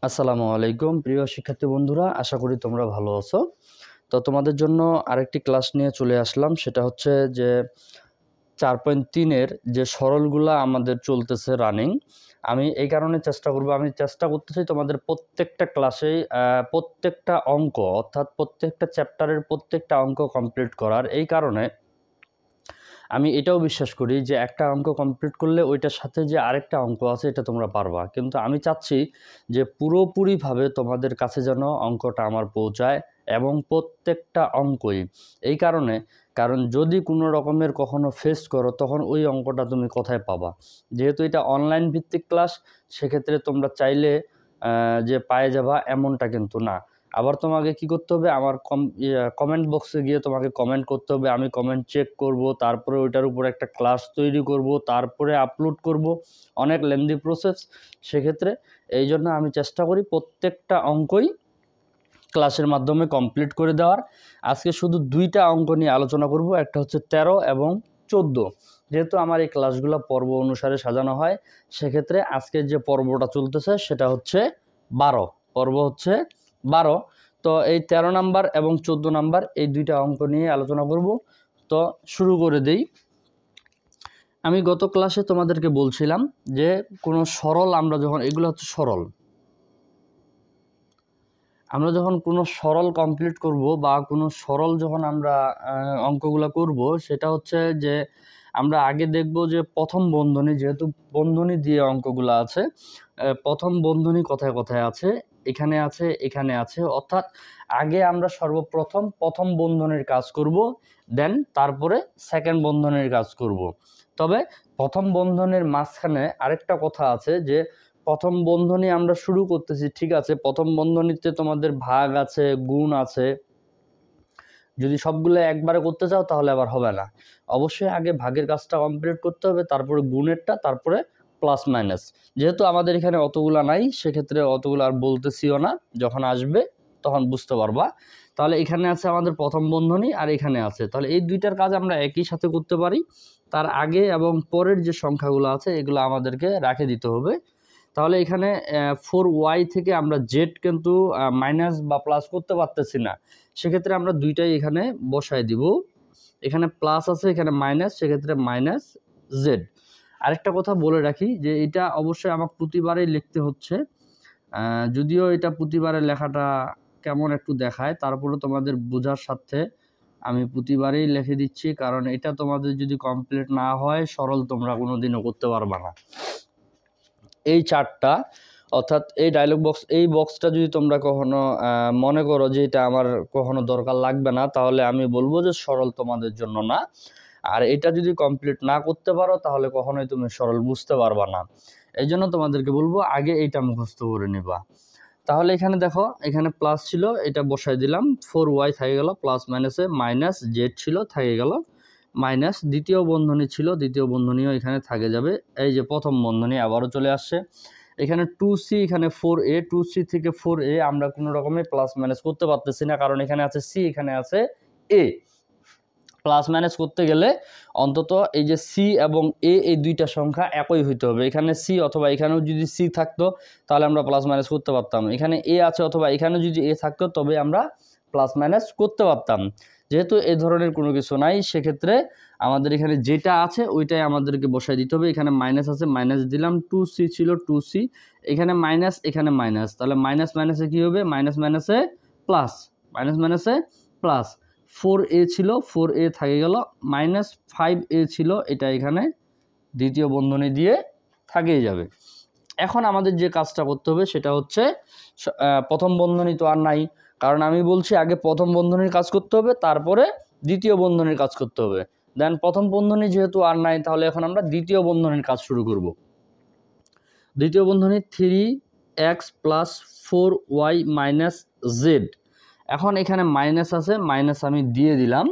আসসালামু আলাইকুম প্রিয় শিক্ষার্থী বন্ধুরা, আশা করি তোমরা ভালো আছো। তো তোমাদের জন্য আরেকটি ক্লাস নিয়ে চলে আসলাম। সেটা হচ্ছে যে 4.3-এর যে সরলগুলা আমাদের চলতেছে রানিং। আমি এই কারণে চেষ্টা করতেছি তোমাদের প্রত্যেকটা ক্লাসেই প্রত্যেকটা অঙ্ক অর্থাৎ প্রত্যেকটা চ্যাপ্টারের প্রত্যেকটা অঙ্ক কমপ্লিট করার। এই কারণে আমি এটাও বিশ্বাস করি যে একটা অঙ্ক কমপ্লিট করলে ওইটার সাথে যে আরেকটা অঙ্ক আছে এটা তোমরা পারবা, কিন্তু আমি চাচ্ছি যে পুরোপুরিভাবে তোমাদের কাছে যেন অঙ্কটা আমার পৌঁছায় এবং প্রত্যেকটা অঙ্কই। এই কারণ যদি কোনো রকমের কখনো ফেস করো তখন ওই অঙ্কটা তুমি কোথায় পাবা। যেহেতু এটা অনলাইন ভিত্তিক ক্লাস, সেক্ষেত্রে তোমরা চাইলে যে পায়ে যাবা এমনটা কিন্তু না। আবার তোমাকে কি করতে হবে, আমার কমেন্ট বক্সে গিয়ে তোমাকে কমেন্ট করতে হবে। আমি কমেন্ট চেক করব, তারপরে ওইটার উপর একটা ক্লাস তৈরি করব, তারপরে আপলোড করব। অনেক লেন্দি প্রসেস। সেক্ষেত্রে এই জন্য আমি চেষ্টা করি প্রত্যেকটা অঙ্কই ক্লাসের মাধ্যমে কমপ্লিট করে দেওয়ার। আজকে শুধু দুইটা অঙ্ক নিয়ে আলোচনা করব, একটা হচ্ছে 13 এবং 14। যেহেতু আমার এই ক্লাসগুলো পর্ব অনুসারে সাজানো হয়, সেক্ষেত্রে আজকের যে পর্বটা চলতেছে সেটা হচ্ছে 12, পর্ব হচ্ছে 12। তো এই 13 নাম্বার এবং 14 নাম্বার এই দুইটা অঙ্ক নিয়ে আলোচনা করব। তো শুরু করে দেই। আমি গত ক্লাসে তোমাদেরকে বলছিলাম যে কোনো সরল এগুলো হচ্ছে সরল। আমরা যখন কোনো সরল কমপ্লিট করব বা কোনো সরল যখন আমরা অঙ্কগুলো করব, সেটা হচ্ছে যে আমরা আগে দেখব যে প্রথম বন্ধনী, যেহেতু বন্ধনী দিয়ে অঙ্কগুলো আছে, প্রথম বন্ধনী কোথায় কোথায় আছে, এখানে আছে, এখানে আছে। অর্থাৎ আগে আমরা সর্বপ্রথম প্রথম বন্ধনীর কাজ করব, দেন তারপরে সেকেন্ড বন্ধনীর কাজ করব। তবে প্রথম বন্ধনীর মাঝখানে আরেকটা কথা আছে যে প্রথম বন্ধনী আমরা শুরু করতেছি, ঠিক আছে, প্রথম বন্ধনীতে তোমাদের ভাগ আছে, গুণ আছে। যদি সবগুলো একবারে করতে চাও তাহলে আবার হবে না। অবশ্যই আগে ভাগের কাজটা কমপ্লিট করতে হবে, তারপরে গুণেরটা, তারপরে প্লাস মাইনাস। যেহেতু আমাদের এখানে অতগুলা নাই, সেক্ষেত্রে অতগুলো আর বলতেছিও না, যখন আসবে তখন বুঝতে পারবা। তাহলে এখানে আছে আমাদের প্রথম বন্ধনী আর এখানে আছে, তাহলে এই দুইটার কাজ আমরা একই সাথে করতে পারি। তার আগে এবং পরের যে সংখ্যাগুলো আছে এগুলো আমাদেরকে রেখে দিতে হবে। তাহলে এখানে 4y থেকে আমরা জেড কিন্তু মাইনাস বা প্লাস করতে পারতেছি না, সেক্ষেত্রে আমরা দুইটাই এখানে বসায় দিব। এখানে প্লাস আছে, এখানে মাইনাস, সেক্ষেত্রে মাইনাস জেড। আরেকটা কথা বলে রাখি যে এটা অবশ্যই আমার প্রতিবারেই লিখতে হচ্ছে, যদিও এটা প্রতিবারে লেখাটা কেমন একটু দেখায়, তারপরে তোমাদের বোঝার সাথে আমি প্রতিবারেই লিখে দিচ্ছি, কারণ এটা তোমাদের যদি কমপ্লিট না হয় সরল তোমরা কোনোদিনও করতে পারবা না। এই চারটা, অর্থাৎ এই ডায়লগ বক্স, এই বক্সটা যদি তোমরা কখনো মনে করো যে এটা আমার কখনো দরকার লাগবে না, তাহলে আমি বলবো যে সরল তোমাদের জন্য না। আর এটা যদি কমপ্লিট না করতে পারো তাহলে কখনোই তুমি সরল বুঝতে পারবা না। এই জন্য তোমাদেরকে বলবো আগে এইটা মুখস্থ করে নিবা। তাহলে এখানে দেখো, এখানে প্লাস ছিল, এটা বসাই দিলাম, 4y থেকে গেল, প্লাস মাইনাসে মাইনাস জেড ছিল, থেকে গেল মাইনাস। দ্বিতীয় বন্ধনী ছিল, দ্বিতীয় বন্ধনীও এখানে থাকে যাবে। এই যে প্রথম বন্ধনী আবারও চলে আসছে। এখানে 2c, এখানে 4a, 2c থেকে 4a আমরা কোনো রকমে প্লাস মাইনাস করতে পারতেছি না, কারণ এখানে আছে c, এখানে আছে a। প্লাস মাইনাস করতে গেলে অন্তত এই যে সি এবং এ, এই দুইটা সংখ্যা একই হইতে হবে। এখানে সি অথবা এখানেও যদি সি থাকতো তাহলে আমরা প্লাস মাইনাস করতে পারতাম। এখানে এ আছে অথবা এখানেও যদি এ থাকতো তবে আমরা প্লাস মাইনাস করতে পারতাম। যেহেতু এই ধরনের কোনো কিছু নাই, সেক্ষেত্রে আমাদের এখানে যেটা আছে ওইটাই আমাদেরকে বসাই দিতে হবে। এখানে মাইনাস আছে, মাইনাস দিলাম। 2c ছিল, 2c, এখানে মাইনাস, এখানে মাইনাস, তাহলে মাইনাস মাইনাসে কী হবে, মাইনাস মাইনাসে প্লাস, মাইনাস মাইনাসে প্লাস। 4a ছিল, 4a থেকে গেল, মাইনাস 5a ছিল, এটা এখানে দ্বিতীয় বন্ধনী দিয়ে থাকেই যাবে। এখন আমাদের যে কাজটা করতে হবে সেটা হচ্ছে, প্রথম বন্ধনী তো আর নাই, কারণ আমি বলছি আগে প্রথম বন্ধনীর কাজ করতে হবে, তারপরে দ্বিতীয় বন্ধনীর কাজ করতে হবে। দেন প্রথম বন্ধনী যেহেতু আর নাই, তাহলে এখন আমরা দ্বিতীয় বন্ধনীর কাজ শুরু করব। দ্বিতীয় বন্ধনী 3x plus 4y minus Z. এখন এখানে মাইনাস আছে, মাইনাস আমি দিয়ে দিলাম।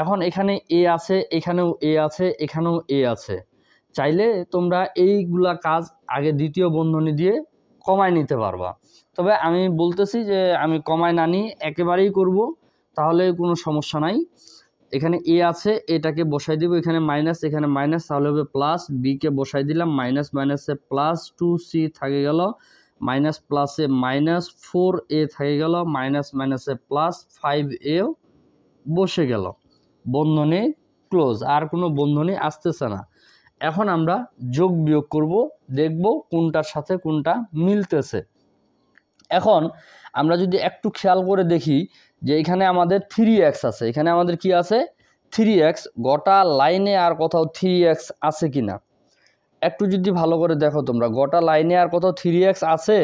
এখন এখানে এ আছে, এখানেও এ আছে, এখানেও এ আছে। চাইলে তোমরা এইগুলা কাজ আগে দ্বিতীয় বন্ধনী দিয়ে কমায় নিতে পারবা, তবে আমি বলতেছি যে আমি কমায় না নিয়ে একেবারেই করব, তাহলে কোনো সমস্যা নাই। এখানে এ আছে, এটাকে বসাই দিব, এখানে মাইনাস, এখানে মাইনাস, তাহলে হবে প্লাস। বিকে বসাই দিলাম, মাইনাস মাইনাসে প্লাস, 2c থাকে গেল, মাইনাস প্লাসে -4a থেকে গেল, মাইনাস মাইনাসে +5a বসে গেল, বন্ধনী ক্লোজ, আর কোনো বন্ধনী আসতেছে না। এখন আমরা যোগ বিয়োগ করব, দেখব কোনটার সাথে কোনটা মিলতেছে। এখন আমরা যদি একটু খেয়াল করে দেখি যে এখানে আমাদের 3x আছে, এখানে আমাদের কি আছে 3x, গোটা লাইনে আর কোথাও 3x আছে কিনা একটু যদি ভালো করে দেখো তোমরা, গোটা লাইনে আর কোথাও 3x আছে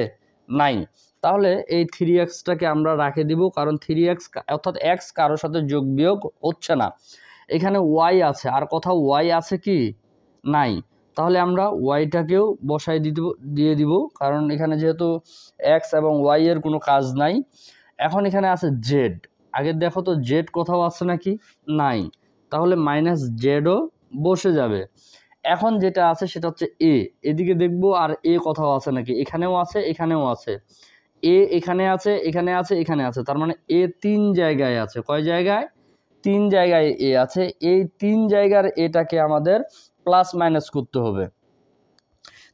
নাই, তাহলে এই 3xটাকে আমরা রাখে দিব, কারণ 3x অর্থাৎ x কারোর সাথে যোগ বিয়োগ হচ্ছে না। এখানে y আছে, আর কোথাও y আছে কি নাই, তাহলে আমরা ওয়াইটাকেও বসাই দিয়ে দিব, কারণ এখানে যেহেতু এক্স এবং ওয়াই এর কোনো কাজ নাই। এখন এখানে আছে জেড, আগে দেখো তো জেড কোথাও আছে নাকি, নাই, তাহলে মাইনাস জেডও বসে যাবে। এখন যেটা আছে সেটা হচ্ছে এ, এদিকে দেখবো আর এ কোথাও আছে নাকি, এখানেও আছে এখানেও আছে, এ এখানে আছে এখানে আছে এখানে আছে, তার মানে এ 3 জায়গায় আছে। কয় জায়গায়? 3 জায়গায় এ আছে। এই 3 জায়গার এটাকে আমাদের প্লাস মাইনাস করতে হবে।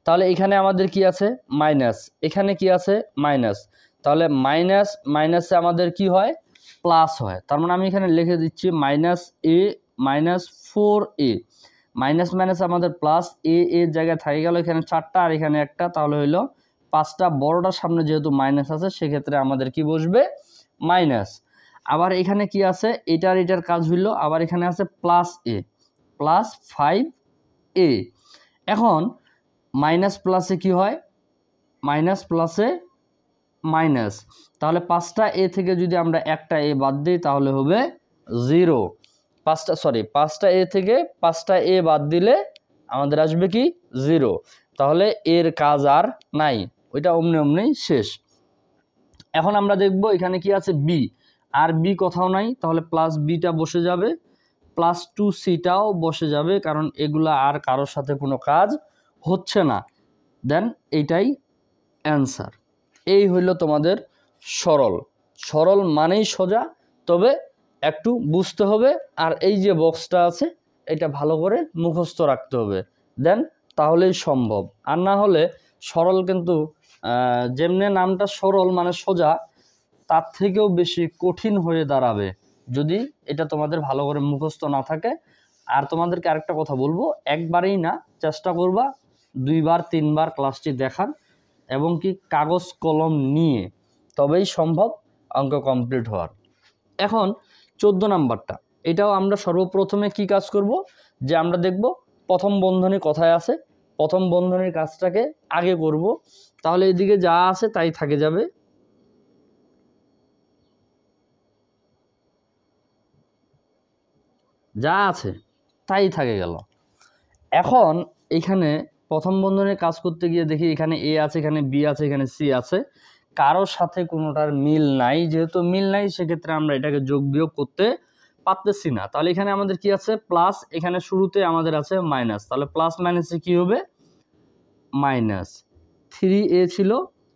তাহলে এখানে আমাদের কি আছে মাইনাস, এখানে কি আছে মাইনাস, তাহলে মাইনাস মাইনাসে আমাদের কি হয় প্লাস হয়। তার মানে আমি এখানে লিখে দিচ্ছি -a -4a, মাইনাস মাইনাস আমাদের প্লাস, এ এর জায়গায় থাকে গেল এখানে 4টা আর এখানে একটা, তাহলে হইলো 5টা, বড়টার সামনে যেহেতু মাইনাস আছে সেক্ষেত্রে আমাদের কি বসবে মাইনাস। আবার এখানে কি আছে, এটার কাজ হইল, আবার এখানে আছে +a +5a। এখন মাইনাস প্লাসে কি হয়, মাইনাস প্লাসে মাইনাস, তাহলে 5টা এ থেকে যদি আমরা একটা এ বাদ দিই তাহলে হবে 0। 5টা এ থেকে 5টা এ বাদ দিলে আমাদের আসবে কি 0, তাহলে এর কাজ আর নাই, ওইটা অমনি অমনি শেষ। এখন আমরা দেখব এখানে কি আছে বি, আর বি কোথাও নাই, তাহলে প্লাস বিটা বসে যাবে, +2c-টাও বসে যাবে, কারণ এগুলা আর কারোর সাথে কোনো কাজ হচ্ছে না। দেন এইটাই অ্যান্সার। এই হইল তোমাদের সরল। সরল মানেই সোজা, তবে একটু বুঝতে হবে, আর এই যে বক্সটা আছে এটা ভালো করে মুখস্থ রাখতে হবে, দেন তাহলেই সম্ভব। আর না হলে সরল কিন্তু যেমনি নামটা সরল মানে সোজা, তার থেকেও বেশি কঠিন হয়ে দাঁড়াবে যদি এটা তোমাদের ভালো করে মুখস্থ না থাকে। আর তোমাদেরকে আরেকটা কথা বলবো, একবারেই না, চেষ্টা করবা 2বার 3বার ক্লাসটি দেখার, এবং কি কাগজ কলম নিয়ে, তবেই সম্ভব অঙ্ক কমপ্লিট হওয়ার। এখন 14 নাম্বারটা, এটাও আমরা সর্বপ্রথমে কি কাজ করব, যে আমরা দেখব প্রথম বন্ধনী কোথায় আছে, প্রথম বন্ধনীর কাজটাকে আগে করব, তাহলে এদিকে যা আছে তাই থাকে যাবে। যা আছে তাই থাকে গেল। এখন এখানে প্রথম বন্ধনীর কাজ করতে গিয়ে দেখি এখানে এ আছে, এখানে বি আছে, এখানে সি আছে, কারোর সাথে কোনোটার মিল নাই। যেহেতু মিল নাই সেক্ষেত্রে আমরা এটাকে যোগ বিয়োগ করতে পারতেছি না। তাহলে এখানে আমাদের কি আছে প্লাস, এখানে শুরুতে আমাদের আছে মাইনাস, তাহলে প্লাস মাইনাসে কি হবে মাইনাস। 3a ছিল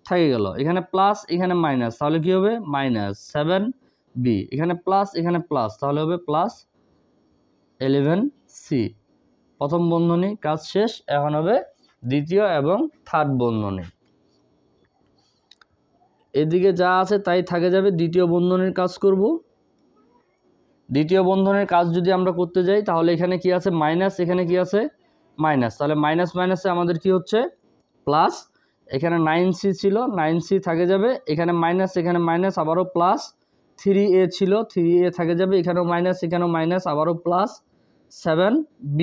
থেকে গেল, এখানে প্লাস এখানে মাইনাস, তাহলে কি হবে -7b, এখানে প্লাস এখানে প্লাস, তাহলে হবে +11c। প্রথম বন্ধনী কাজ শেষ, এখন হবে দ্বিতীয় এবং থার্ড বন্ধনী। এদিকে যা আছে তাই থাকে যাবে, দ্বিতীয় বন্ধনীর কাজ করব। দ্বিতীয় বন্ধনীর কাজ যদি আমরা করতে যাই তাহলে এখানে কি আছে মাইনাস, এখানে কি আছে মাইনাস, তাহলে মাইনাস মাইনাসে আমাদের কি হচ্ছে প্লাস। এখানে 9c ছিল, 9c থাকে যাবে, এখানে মাইনাস এখানে মাইনাস, আবারও প্লাস। 3a ছিল, 3a থাকে যাবে, এখানেও মাইনাস এখানেও মাইনাস, আবারও +7b,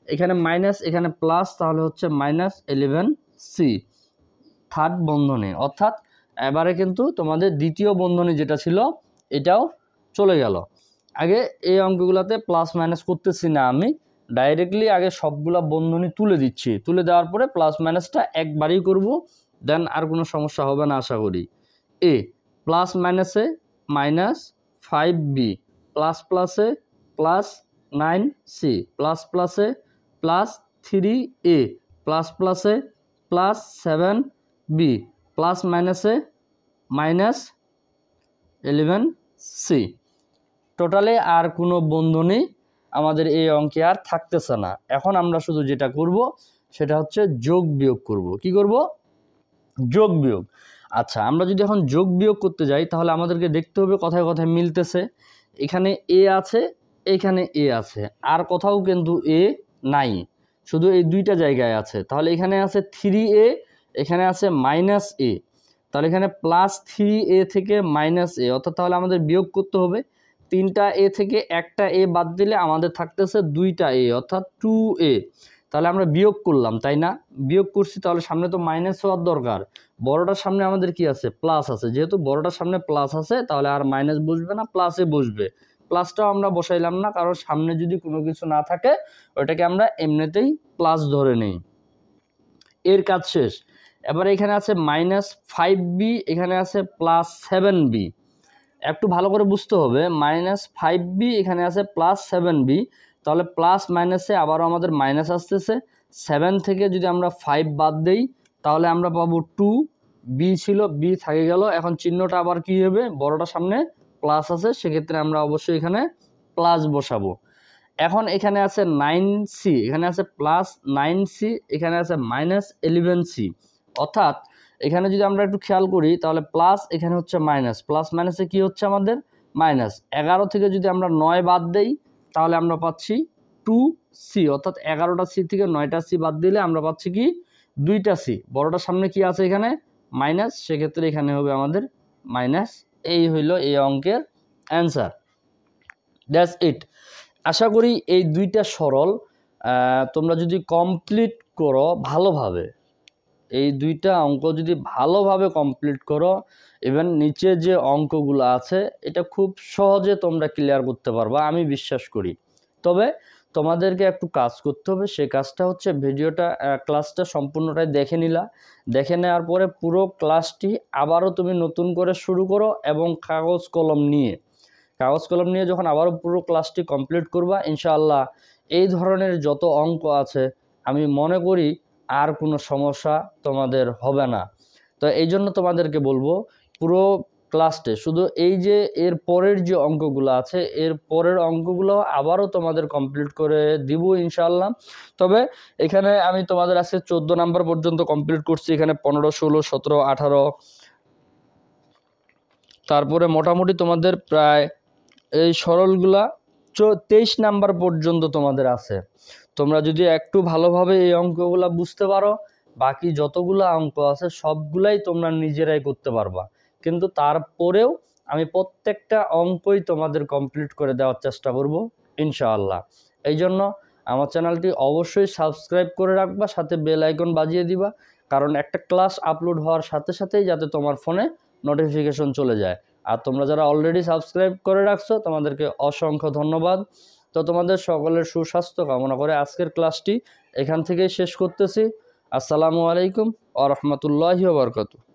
এখানে মাইনাস এখানে প্লাস, তাহলে হচ্ছে -11c। থার্ড বন্ধনী, অর্থাৎ এবারে কিন্তু তোমাদের দ্বিতীয় বন্ধনী যেটা ছিল এটাও চলে গেল। আগে এই অঙ্কগুলোতে প্লাস মাইনাস করতেছি না, আমি ডাইরেক্টলি আগে সবগুলা বন্ধনী তুলে দিচ্ছি, তুলে দেওয়ার পরে প্লাস মাইনাসটা একবারই করব, দেন আর কোনো সমস্যা হবে না আশা করি। এ প্লাস মাইনাসে -5b, প্লাস প্লাসে +9c, প্লাস প্লাসে +3a, প্লাস প্লাসে +7b, প্লাস মাইনাসে -11c। টোটালে আর কোনো বন্ধনী আমাদের এই অঙ্কে আর থাকতেছে না। এখন আমরা শুধু যেটা করব সেটা হচ্ছে যোগ বিয়োগ করব। কি করব? যোগ বিয়োগ। আচ্ছা, আমরা যদি এখন যোগ বিয়োগ করতে যাই তাহলে আমাদেরকে দেখতে হবে কোথায় কোথায় মিলতেছে। এখানে এ আছে, এখানে এ আছে, আর কোথাও কিন্তু এ নাই, শুধু এই দুইটা জায়গায় আছে। তাহলে এখানে আছে 3a, এখানে আছে -a, তাহলে এখানে +3a থেকে -a, অর্থাৎ তাহলে আমাদের বিয়োগ করতে হবে। 3টা এ থেকে একটা এ বাদ দিলে আমাদের থাকতেছে 2টা এ, অর্থাৎ 2a। তাহলে আমরা বিয়োগ করলাম, তাই না? বিয়োগ করছি, তাহলে সামনে তো মাইনাস হওয়ার দরকার। বড়টার সামনে আমাদের কি আছে? প্লাস আছে। যেহেতু বড়টার সামনে প্লাস আছে তাহলে আর মাইনাস বসবে না, প্লাসে বসবে। প্লাসটাও আমরা বসাইলাম না, কারণ সামনে যদি কোনো কিছু না থাকে ওইটাকে আমরা এমনিতেই প্লাস ধরে নেই। এর কাজ শেষ। এবার এখানে আছে -5b, এখানে আছে +7b। একটু ভালো করে বুঝতে হবে, -5b, এখানে আছে +7b। তাহলে প্লাস মাইনাসে আবারও আমাদের মাইনাস আসতেছে। 7 থেকে যদি আমরা 5 বাদ দেই তাহলে আমরা পাবো 2। বি ছিল, বি থেকে গেল। এখন চিহ্নটা আবার কি হবে? বড়টার সামনে প্লাস আছে, সেক্ষেত্রে আমরা অবশ্যই এখানে প্লাস বসাবো। এখন এখানে আছে 9c, এখানে আছে +9c, এখানে আছে -11c। অর্থাৎ এখানে যদি আমরা একটু খেয়াল করি তাহলে প্লাস, এখানে হচ্ছে মাইনাস, প্লাস মাইনাসে কি হচ্ছে আমাদের? মাইনাস। 11 থেকে যদি আমরা 9 বাদ দেই তাহলে আমরা পাচ্ছি 2c, অর্থাৎ 11টা সি থেকে 9টা সি বাদ দিলে আমরা পাচ্ছি কি? 2টা সি। বড়টার সামনে কি আছে? এখানে মাইনাস, সেক্ষেত্রে এখানে হবে আমাদের মাইনাস। এই হইল এই অঙ্কের অ্যান্সার। That's it. আশা করি এই দুইটা সরল তোমরা যদি কমপ্লিট করো ভালোভাবে, এই দুইটা অঙ্ক যদি ভালোভাবে কমপ্লিট করো, ইভেন নিচে যে অঙ্কগুলো আছে এটা খুব সহজে তোমরা ক্লিয়ার করতে পারবা, আমি বিশ্বাস করি। তবে তোমাদেরকে একটু কাজ করতে হবে। সেই কাজটা হচ্ছে ক্লাসটা সম্পূর্ণটাই দেখে নিলা। দেখে নেওয়ার পরে পুরো ক্লাসটি আবারও তুমি নতুন করে শুরু করো, এবং কাগজ কলম নিয়ে যখন আবারও পুরো ক্লাসটি কমপ্লিট করবা, ইনশাআল্লাহ এই ধরনের যত অঙ্ক আছে আমি মনে করি আর কোনো সমস্যা তোমাদের হবে না। তো এই জন্য তোমাদেরকে বলবো, পুরো ক্লাসটে শুধু এই যে এর পরের যে অঙ্কগুলো আছে, এর পরের অঙ্কগুলো আবারও তোমাদের কমপ্লিট করে দিব ইনশাআল্লাহ। তবে এখানে আমি তোমাদের আজকে 14 নাম্বার পর্যন্ত কমপ্লিট করছি। এখানে 15, 16, 17, 18, তারপরে মোটামুটি তোমাদের প্রায় এই সরলগুলা 23 নাম্বার পর্যন্ত তোমাদের আছে। তোমরা যদি একটু ভালোভাবে এই অঙ্কগুলা বুঝতে পারো, বাকি যতগুলো অঙ্ক আছে সবগুলাই তোমরা নিজেরাই করতে পারবা। কিন্তু তারপরেও আমি প্রত্যেকটা অঙ্কই তোমাদের কমপ্লিট করে দেওয়ার চেষ্টা করব ইনশাআল্লাহ। এই জন্য আমার চ্যানেলটি অবশ্যই সাবস্ক্রাইব করে রাখবা, সাথে বেল আইকন বাজিয়ে দিবা, কারণ একটা ক্লাস আপলোড হওয়ার সাথে সাথেই যাতে তোমার ফোনে নোটিফিকেশন চলে যায়। আর তোমরা যারা অলরেডি সাবস্ক্রাইব করে রাখছো তাদেরকে অসংখ্য ধন্যবাদ। তো তোমাদের সকলের সুস্বাস্থ্য কামনা করে আজকের ক্লাসটি এখান থেকেই শেষ করতেছি। আসসালামু আলাইকুম ওয়া রাহমাতুল্লাহি ওয়া বারাকাতুহু।